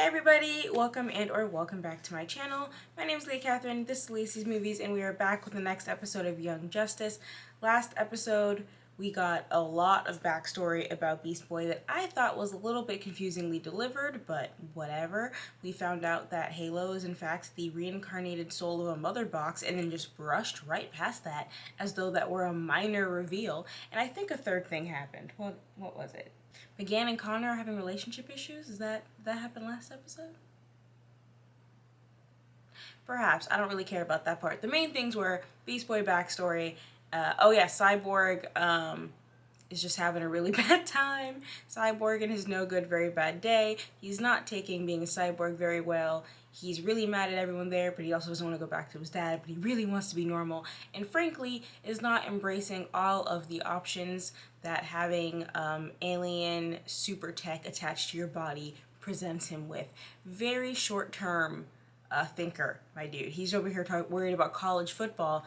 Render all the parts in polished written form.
everybody, welcome or welcome back to my channel. My name is Leah Catherine, this is Lacey's Movies, and we are back with the next episode of Young Justice. Last episode, we got a lot of backstory about Beast Boy that I thought was a little bit confusingly delivered, but whatever. We found out that Halo is in fact the reincarnated soul of a mother box, and then just brushed right past that as though that were a minor reveal. And I think a third thing happened. What was it? McGann and Connor are having relationship issues? Is that happened last episode? Perhaps. I don't really care about that part. The main things were Beast Boy backstory. Oh yeah, Cyborg is just having a really bad time. Cyborg and his no good, very bad day. He's not taking being a cyborg very well. He's really mad at everyone there, but he also doesn't want to go back to his dad, but he really wants to be normal. And frankly, is not embracing all of the options that having alien super tech attached to your body presents him with. Very short-term thinker, my dude. He's over here worried about college football.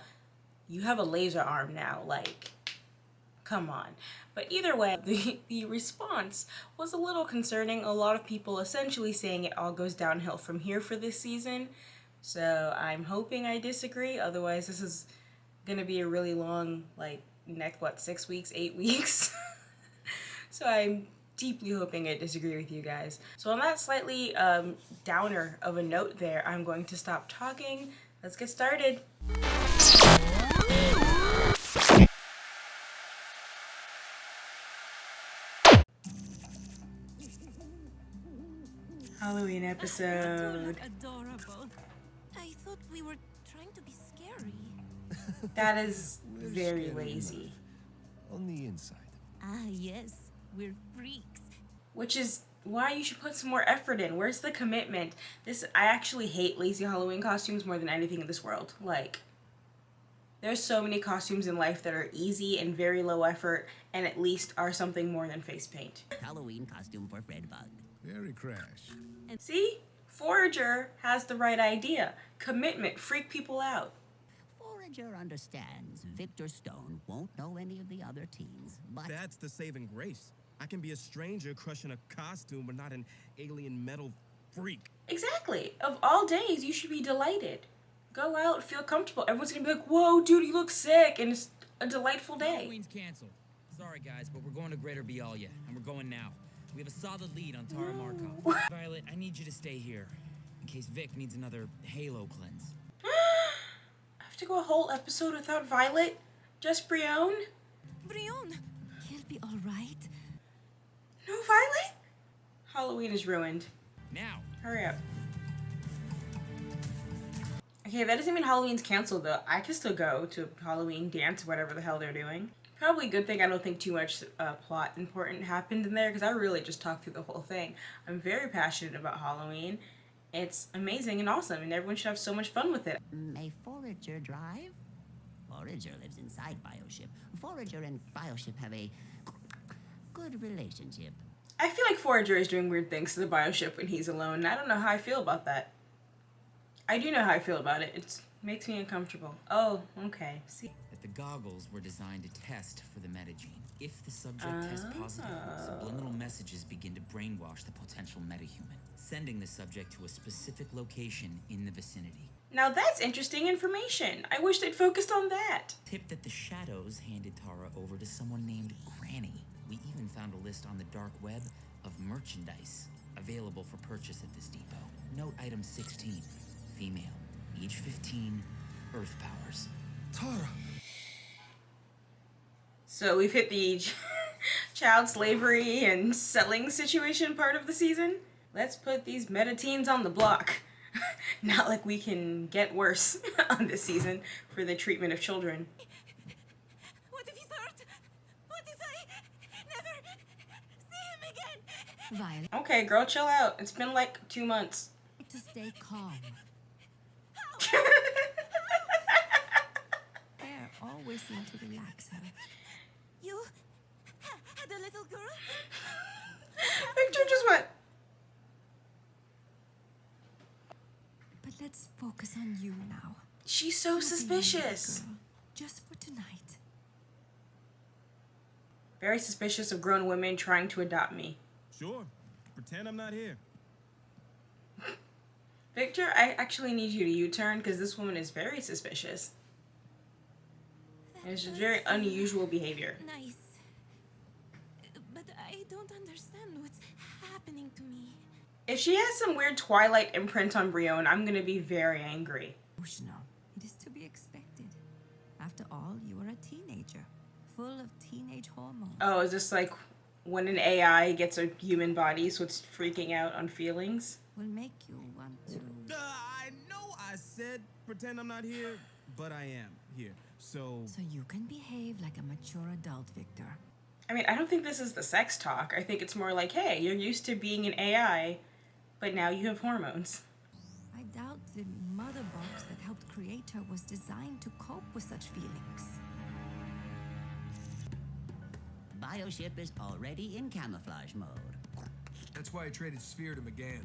You have a laser arm now, like, come on. But either way, the response was a little concerning. A lot of people essentially saying it all goes downhill from here for this season. So I'm hoping I disagree. Otherwise, this is gonna be a really long, like, next, 6 weeks, 8 weeks? So I'm deeply hoping I disagree with you guys. So on that slightly downer of a note there, I'm going to stop talking. Let's get started. Halloween episode. Adorable. I thought we were trying to be scary. That is very lazy. On the inside. Ah, yes, we're freaks. Which is why you should put some more effort in. Where's the commitment? I actually hate lazy Halloween costumes more than anything in this world. Like, there's so many costumes in life that are easy and very low effort and at least are something more than face paint. Halloween costume for Fredbug. Very crash. See? Forager has the right idea. Commitment. Freak people out. Forager understands Victor Stone won't know any of the other teens, but... That's the saving grace. I can be a stranger crushing a costume, but not an alien metal freak. Exactly. Of all days, you should be delighted. Go out, feel comfortable. Everyone's gonna be like, whoa, dude, you look sick, and it's a delightful day. Halloween's canceled. Sorry, guys, but we're going to Greater Bialya, and we're going now. We have a solid lead on Tara Markov. Violet, I need you to stay here, in case Vic needs another Halo cleanse. I have to go a whole episode without Violet? Just Brione? Brion, he'll be all right. No Violet? Halloween is ruined. Now! Hurry up. Okay, that doesn't mean Halloween's canceled, though. I can still go to Halloween dance, whatever the hell they're doing. Probably a good thing I don't think too much plot important happened in there, because I really just talked through the whole thing. I'm very passionate about Halloween. It's amazing and awesome, and everyone should have so much fun with it. May Forager drive? Forager lives inside Bioship. Forager and Bioship have a good relationship. I feel like Forager is doing weird things to the Bioship when he's alone, and I don't know how I feel about that. I do know how I feel about it. It makes me uncomfortable. Oh, okay. See. That the goggles were designed to test for the metagene. If the subject tests positive, subliminal messages begin to brainwash the potential metahuman, sending the subject to a specific location in the vicinity. Now that's interesting information. I wish they'd focused on that. Tip that the Shadows handed Tara over to someone named Granny. We even found a list on the dark web of merchandise available for purchase at this depot. Note item 16. Female, age 15, Earth powers. Tara! So we've hit the child slavery and selling situation part of the season. Let's put these meta-teens on the block. Not like we can get worse on this season for the treatment of children. What if he's hurt? What if I never see him again? Violet, Okay, girl, chill out. It's been like 2 months. to stay calm. Air always seemed to relax her. You had a little girl? Victor just went. But let's focus on you now. She's so suspicious. Girl, just for tonight. Very suspicious of grown women trying to adopt me. Sure. Pretend I'm not here. Victor, I actually need you to U-turn because this woman is very suspicious. And it's just very unusual behavior. Nice. But I don't understand what's happening to me. If she has some weird Twilight imprint on Brienne, I'm gonna be very angry. Emotional. It is to be expected. After all, you are a teenager, full of teenage hormones. Oh, is this like when an AI gets a human body, so it's freaking out on feelings? Will make you want to. I know I said pretend I'm not here, but I am here. So You can behave like a mature adult, Victor. I mean, I don't think this is the sex talk. I think it's more like, hey, you're used to being an AI, but now you have hormones. I doubt the mother box that helped create her was designed to cope with such feelings. Bioship is already in camouflage mode. That's why I traded Sphere to McGann.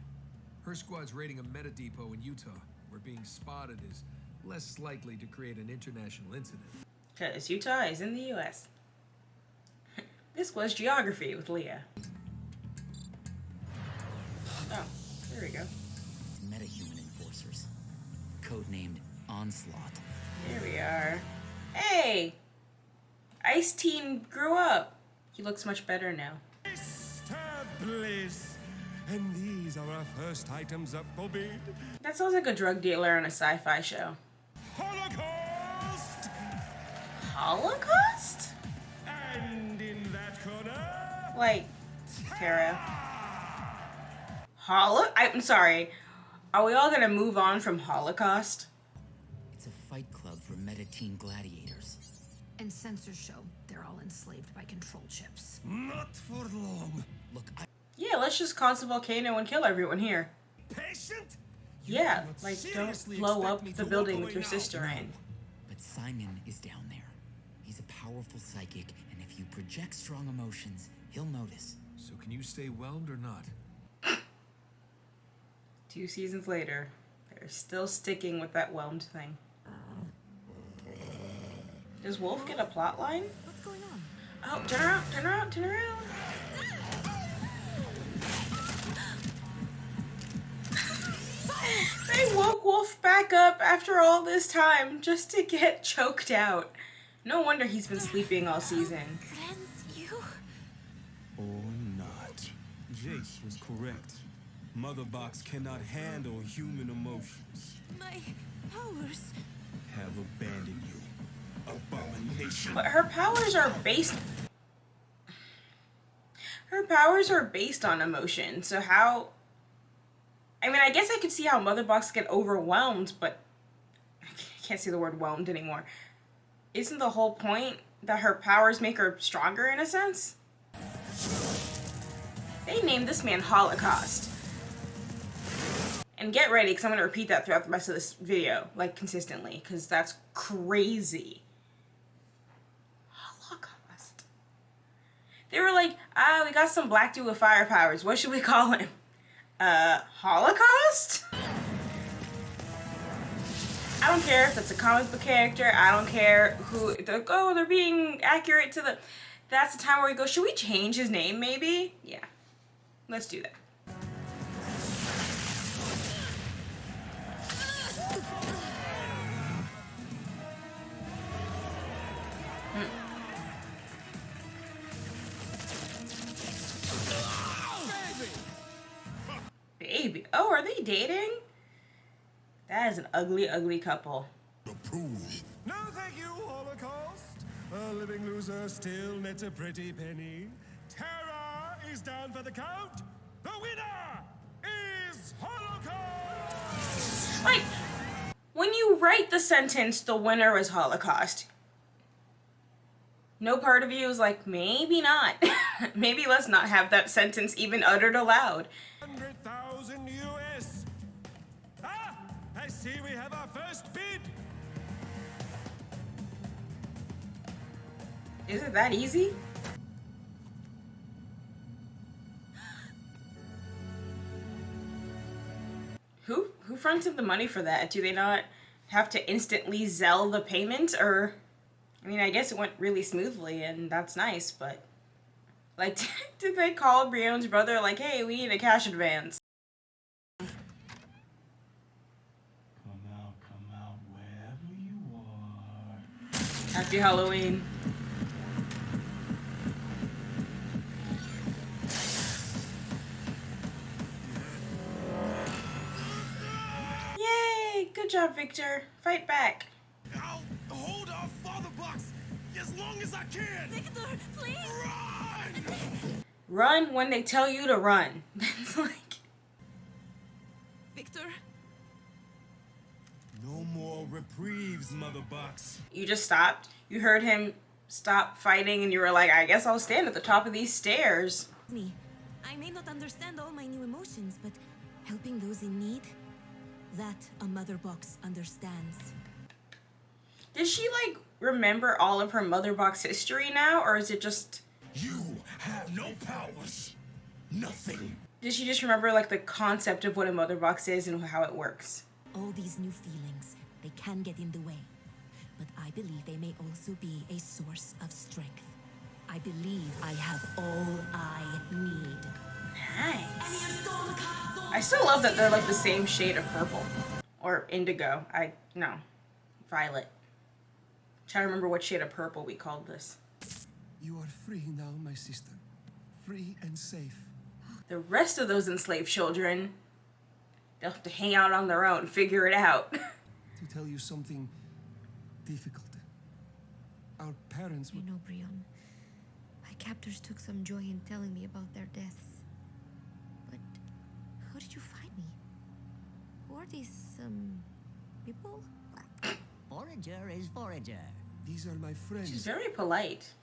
Her squad's raiding a meta depot in Utah, where being spotted is less likely to create an international incident. Because Utah is in the US. This was geography with Leah. Oh, there we go. Metahuman enforcers. Codenamed Onslaught. There we are. Hey! Ice Teen grew up. He looks much better now. Mr. Bliss! And these are our first items up for bid. That sounds like a drug dealer on a sci-fi show. Holocaust! Holocaust? And in that corner... Like, Tara. I'm sorry. Are we all gonna move on from Holocaust? It's a fight club for meta-teen gladiators. And censors show they're all enslaved by control chips. Not for long. Look, Yeah, let's just cause a volcano and kill everyone here. Patient? Yeah, cannot like don't seriously blow expect up me the to building walk with your away now. sister in. But Simon is down there. He's a powerful psychic, and if you project strong emotions, he'll notice. So can you stay whelmed or not? 2 seasons later, they're still sticking with that whelmed thing. Does Wolf get a plot line? What's going on? Oh, turn around, turn around, turn around. They woke Wolf back up after all this time just to get choked out. No wonder he's been sleeping all season. Cleanse you? or not. Jace was correct. Mother Box cannot handle human emotions. My powers. Have abandoned you. Abomination. But her powers are based... Her powers are based on emotion, so how... I mean, I guess I could see how Mother Box get overwhelmed, but... I can't say the word whelmed anymore. Isn't the whole point that her powers make her stronger in a sense? They named this man Holocaust. And get ready, because I'm going to repeat that throughout the rest of this video, like, consistently, because that's crazy. Holocaust. They were like, we got some black dude with fire powers. What should we call him? Holocaust? I don't care if it's a comic book character. I don't care who, they're being accurate to the... That's the time where we go, should we change his name, maybe? Yeah. Let's do that. Baby. Oh, are they dating? That is an ugly, ugly couple. Approved. No, thank you, Holocaust. A living loser still nets a pretty penny. Terror is down for the count. The winner is Holocaust. Like, when you write the sentence, the winner is Holocaust, no part of you is like, maybe not. Maybe let's not have that sentence even uttered aloud. 100,000 US. Ah, I see we have our first bid. Is it that easy? Who fronted the money for that? Do they not have to instantly Zelle the payment? Or, I mean, I guess it went really smoothly and that's nice, but like, did they call Brienne's brother like, hey, we need a cash advance? Happy Halloween. Yay! Good job, Victor. Fight back. I'll hold off Father Box as long as I can. Victor, please! Run! Run when they tell you to run. That's like... Victor? No more reprieves, Mother Box. You just stopped. You heard him stop fighting and you were like, I guess I'll stand at the top of these stairs. Me. I may not understand all my new emotions, but helping those in need, that a mother box understands. Did she, like, remember all of her mother box history now? Or is it just... You have no powers. Nothing. Did she just remember, like, the concept of what a mother box is and how it works? All these new feelings, they can get in the way. But I believe they may also be a source of strength. I believe I have all I need. Nice. I still love that they're, like, the same shade of purple. Or indigo. No. Violet. Trying to remember what shade of purple we called this. You are free now, my sister. Free and safe. The rest of those enslaved children, they'll have to hang out on their own, figure it out. To tell you something difficult. Our parents I would... know, Brion. My captors took some joy in telling me about their deaths. But how did you find me? Who are these, people? Forager is forager. These are my friends. She's very polite.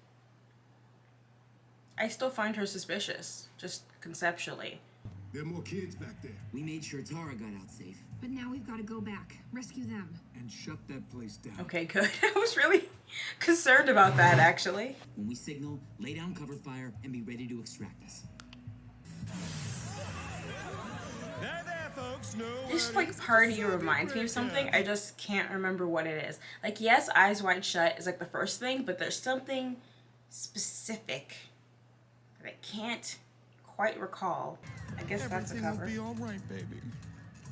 I still find her suspicious, just conceptually. There are more kids back there. We made sure Tara got out safe. But now we've got to go back, rescue them. And shut that place down. Okay, good. I was really concerned about that, actually. When we signal, lay down cover fire and be ready to extract us. There, folks. No This, like, part of you reminds me of something. I just can't remember what it is. Like, yes, Eyes Wide Shut is, like, the first thing, but there's something specific that I can't quite recall. I guess that's a cover. Everything will be all right, baby.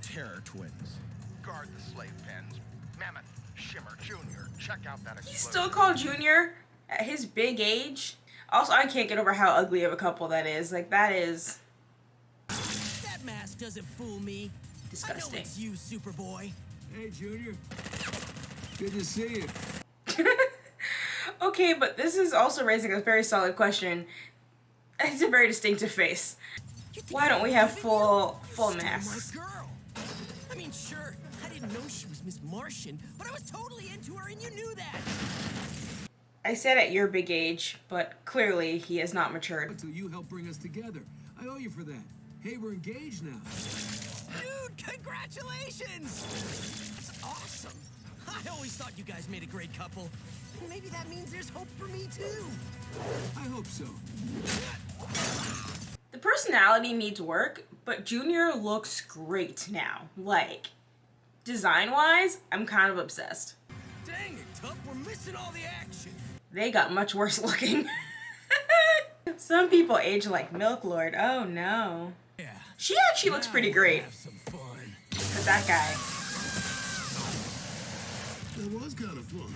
Terror twins. Guard the slave pens. Mammoth, Shimmer, Junior. Check out that He's explosion. still called Junior at his big age. Also, I can't get over how ugly of a couple that is. Like, that is That mask doesn't fool me. I know disgusting. it's you, Superboy. Hey, Junior. Good to see you. Okay, but this is also raising a very solid question. It's a very distinctive face. Why don't we have full masks? My girl. I mean, sure, I didn't know she was Miss Martian, but I was totally into her, and you knew that. I said at your big age, but clearly he has not matured. Until you helped bring us together. I owe you for that. Hey, we're engaged now. Dude, congratulations! That's awesome. I always thought you guys made a great couple. Maybe that means there's hope for me, too. I hope so. The personality needs work, but Junior looks great now. Like, design-wise, I'm kind of obsessed. Dang it, Tuck, we're missing all the action. They got much worse looking. Some people age like Milk Lord. Oh no. Yeah. She actually looks pretty great. Have some fun. But that guy. It was kind of fun.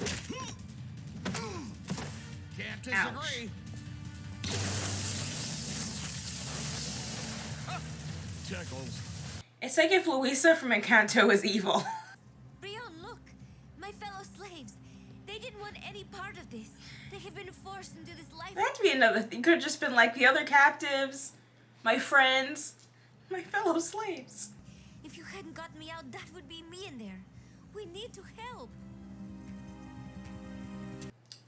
Can't disagree. Tickles. It's like if Luisa from Encanto was evil. Brion, look! My fellow slaves. They didn't want any part of this. They have been forced into this life. There had to be another thing. Could have just been like the other captives, my friends, my fellow slaves. If you hadn't got me out, that would be me in there. We need to help.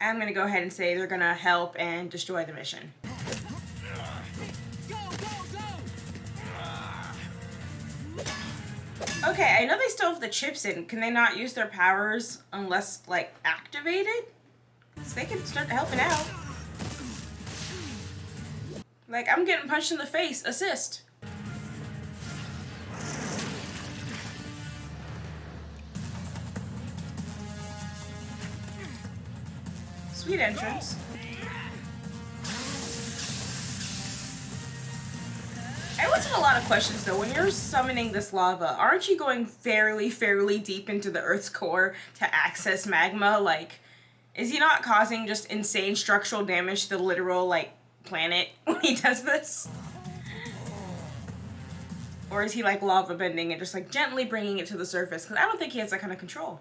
I'm gonna go ahead and say they're gonna help and destroy the mission. Go, go, go! Okay, I know they still have the chips in. Can they not use their powers unless, like, activated? So they can start helping out. Like, I'm getting punched in the face. Assist. Sweet entrance. I always have a lot of questions though. When you're summoning this lava, aren't you going fairly deep into the Earth's core to access magma? Like, Is he not causing just insane structural damage to the literal, like, planet when he does this? Or is he, like, lava bending and just, like, gently bringing it to the surface? Because I don't think he has that kind of control.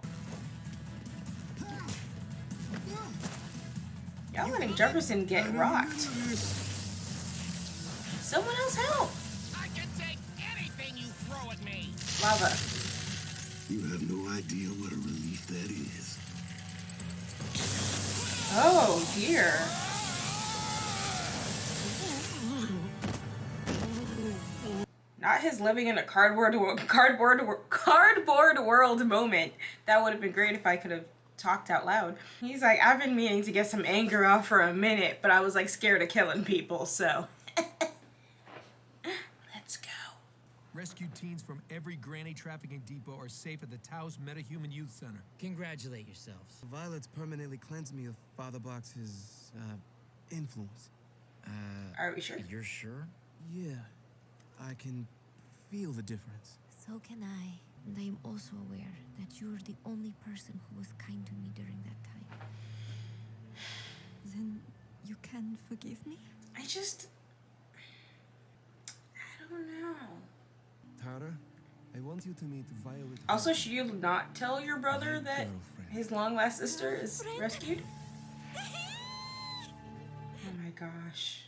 Y'all letting Jefferson get rocked. Someone else help! I can take anything you throw at me. Lava. You have no idea what a relief that is. Oh, dear. Not his living in a cardboard world moment. That would have been great if I could have talked out loud. He's like, I've been meaning to get some anger off for a minute, but I was like scared of killing people, so. Let's go. Rescued teens from every granny trafficking depot are safe at the Taos Metahuman Youth Center. Congratulate yourselves. Violet's permanently cleansed me of Father Box's, influence. Are we sure? You're sure? Yeah, I can feel the difference. So can I. And I am also aware that you're the only person who was kind to me during that time. Then you can forgive me? I don't know. Tara, I want you to meet Violet. Also, should you not tell your brother that his long-lost sister is rescued? Oh my gosh.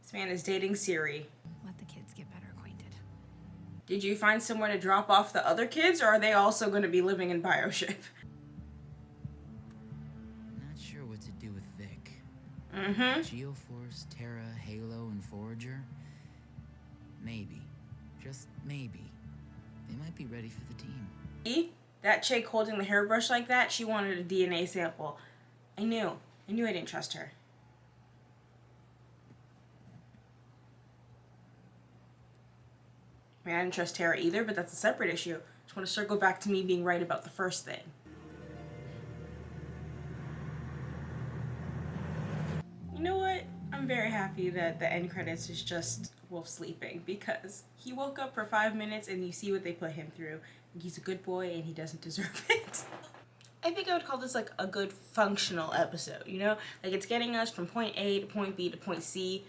This man is dating Siri. Let the kids get better acquainted. Did you find somewhere to drop off the other kids, or are they also going to be living in Bioship? Not sure what to do with Vic. Mm-hmm. Geoforce, Terra, Halo, and Forager? Maybe. Just maybe. They might be ready for the team. See? That chick holding the hairbrush like that, she wanted a DNA sample. I knew I didn't trust her. I mean, I didn't trust Terra either, but that's a separate issue. Just want to circle back to me being right about the first thing. You know what? I'm very happy that the end credits is just Wolf sleeping, because he woke up for 5 minutes and you see what they put him through. He's a good boy and he doesn't deserve it. I think I would call this like a good functional episode, you know? Like it's getting us from point A to point B to point C,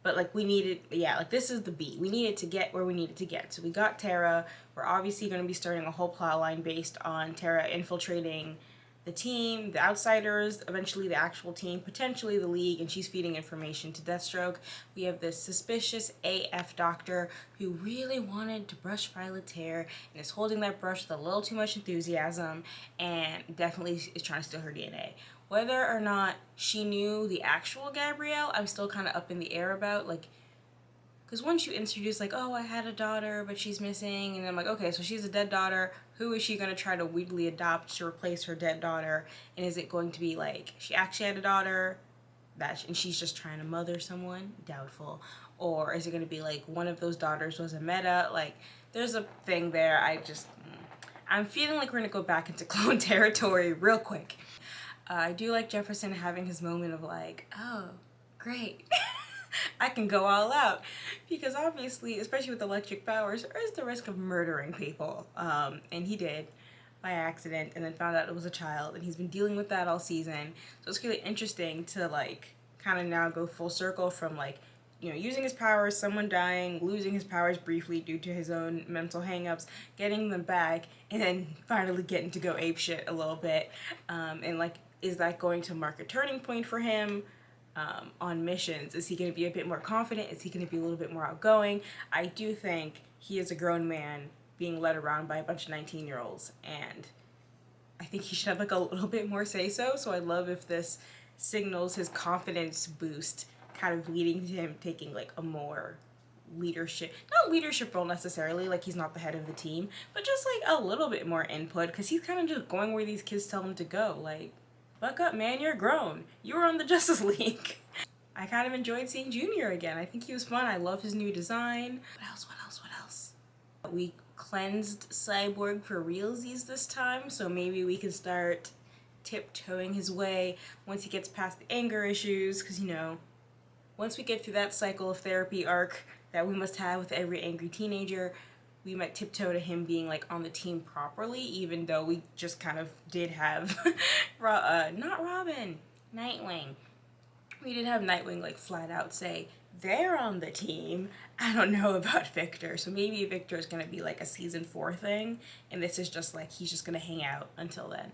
but like we needed, yeah, like this is the B. We needed to get where we needed to get. So we got Terra. We're obviously going to be starting a whole plot line based on Terra infiltrating the team, the outsiders, eventually the actual team, potentially the League, and she's feeding information to Deathstroke. We have this suspicious AF doctor who really wanted to brush Violet's hair and is holding that brush with a little too much enthusiasm and definitely is trying to steal her DNA. Whether or not she knew the actual Gabrielle, I'm still kind of up in the air about, like, because once you introduce, like, oh, I had a daughter, but she's missing, and I'm like, okay, so she's a dead daughter. Who is she going to try to weirdly adopt to replace her dead daughter? And is it going to be, like, she actually had a daughter, and she's just trying to mother someone? Doubtful. Or is it going to be, like, one of those daughters was a meta? Like, there's a thing there. I'm feeling like we're going to go back into clone territory real quick. I do like Jefferson having his moment of, like, oh, great. I can go all out, because obviously, especially with electric powers, there is the risk of murdering people, and he did by accident, and then found out it was a child, and he's been dealing with that all season. So it's really interesting to like kind of now go full circle from like, you know, using his powers, someone dying, losing his powers briefly due to his own mental hangups, getting them back, and then finally getting to go apeshit a little bit, and like, is that going to mark a turning point for him? On missions? Is he going to be a bit more confident? Is he going to be a little bit more outgoing? I do think he is a grown man being led around by a bunch of 19-year-olds, and I think he should have like a little bit more say-so. So I love if this signals his confidence boost, kind of leading to him taking like a more not leadership role necessarily, like he's not the head of the team, but just like a little bit more input, because he's kind of just going where these kids tell him to go. Like, buck up, man, you're grown. You were on the Justice League. I kind of enjoyed seeing Junior again. I think he was fun. I love his new design. What else? We cleansed Cyborg for realsies this time, so maybe we can start tiptoeing his way once he gets past the anger issues, because, you know, once we get through that cycle of therapy arc that we must have with every angry teenager, we might tiptoe to him being like on the team properly, even though we just kind of did have not Robin, Nightwing. We did have Nightwing like flat out say they're on the team. I don't know about Victor, so maybe Victor is gonna be like a season 4 thing, and this is just like he's just gonna hang out until then.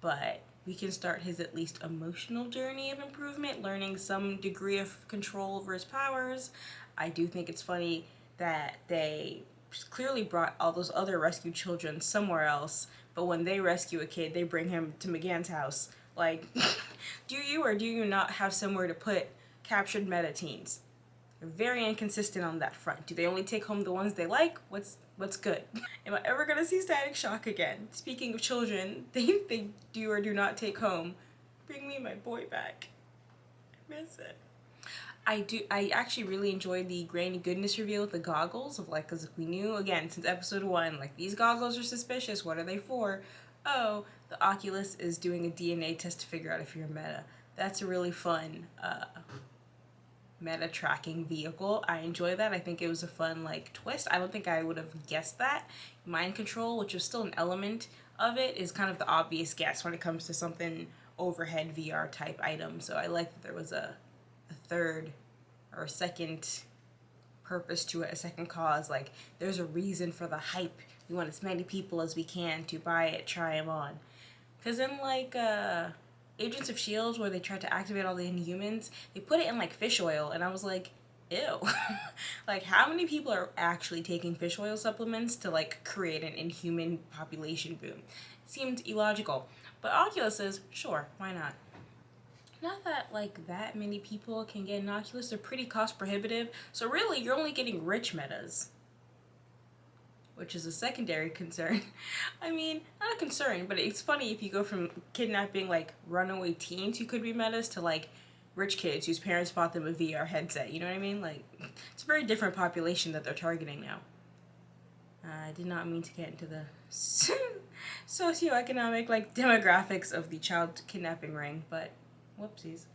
But we can start his at least emotional journey of improvement, learning some degree of control over his powers. I do think it's funny that they clearly brought all those other rescued children somewhere else, but when they rescue a kid, they bring him to McGann's house. Like, do you or do you not have somewhere to put captured meta teens? They're very inconsistent on that front. Do they only take home the ones they like? What's good? Am I ever gonna see Static Shock again? Speaking of children, they do or do not take home. Bring me my boy back. I miss it. I actually really enjoyed the Granny Goodness reveal with the goggles of like, cause we knew again since episode 1, like these goggles are suspicious. What are they for? Oh, the Oculus is doing a DNA test to figure out if you're meta. That's a really fun meta tracking vehicle. I enjoy that. I think it was a fun like twist. I don't think I would have guessed that. Mind control, which is still an element of it, is kind of the obvious guess when it comes to something overhead VR type item. So I like that there was a third or a second purpose to it, a second cause. Like there's a reason for the hype. We want as many people as we can to buy it, try them on. Because in like Agents of S.H.I.E.L.D., where they tried to activate all the Inhumans, they put it in like fish oil, and I was like, ew. Like how many people are actually taking fish oil supplements to like create an Inhuman population boom? Seemed illogical. But Oculus is, sure, why not? Not that like that many people can get an Oculus. They're pretty cost prohibitive, so really you're only getting rich metas, which is a secondary concern. I mean, not a concern, but it's funny if you go from kidnapping like runaway teens who could be metas to like rich kids whose parents bought them a VR headset. You know what I mean? Like, it's a very different population that they're targeting now. I did not mean to get into the socioeconomic like demographics of the child kidnapping ring, but whoopsies.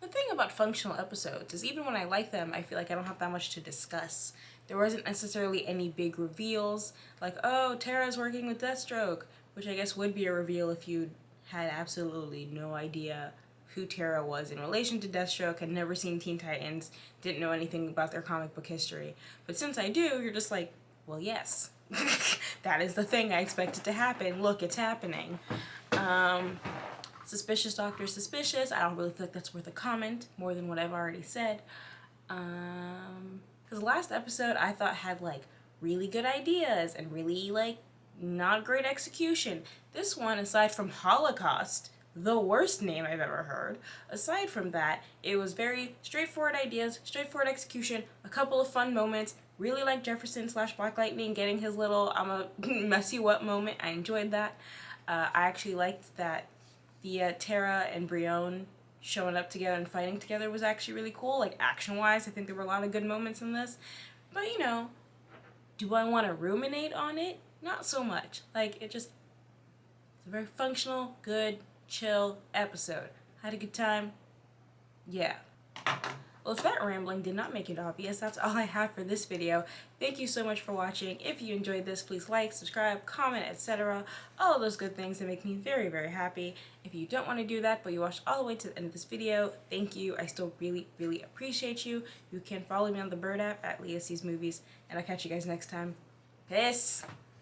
The thing about functional episodes is even when I like them, I feel like I don't have that much to discuss. There wasn't necessarily any big reveals, like, oh, Tara's working with Deathstroke, which I guess would be a reveal if you had absolutely no idea who Tara was in relation to Deathstroke, had never seen Teen Titans, didn't know anything about their comic book history. But since I do, you're just like, well, yes. That is the thing I expected to happen. Look, it's happening. Suspicious Doctor Suspicious. I don't really feel like that's worth a comment, more than what I've already said. Because the last episode I thought had like really good ideas and really like not great execution. This one, aside from Holocaust, the worst name I've ever heard, aside from that, it was very straightforward ideas, straightforward execution, a couple of fun moments. Really like Jefferson / Black Lightning getting his little I'm a mess you up moment. I enjoyed that. I actually liked that the Tara and Brienne showing up together and fighting together was actually really cool. Like action-wise, I think there were a lot of good moments in this. But you know, do I want to ruminate on it? Not so much. Like it's a very functional, good, chill episode. Had a good time. Yeah. Well, if that rambling did not make it obvious, that's all I have for this video. Thank you so much for watching. If you enjoyed this, please like, subscribe, comment, etc. All of those good things that make me very, very happy. If you don't want to do that, but you watched all the way to the end of this video, thank you. I still really, really appreciate you. You can follow me on the Bird app at Leah Sees Movies, and I'll catch you guys next time. Peace!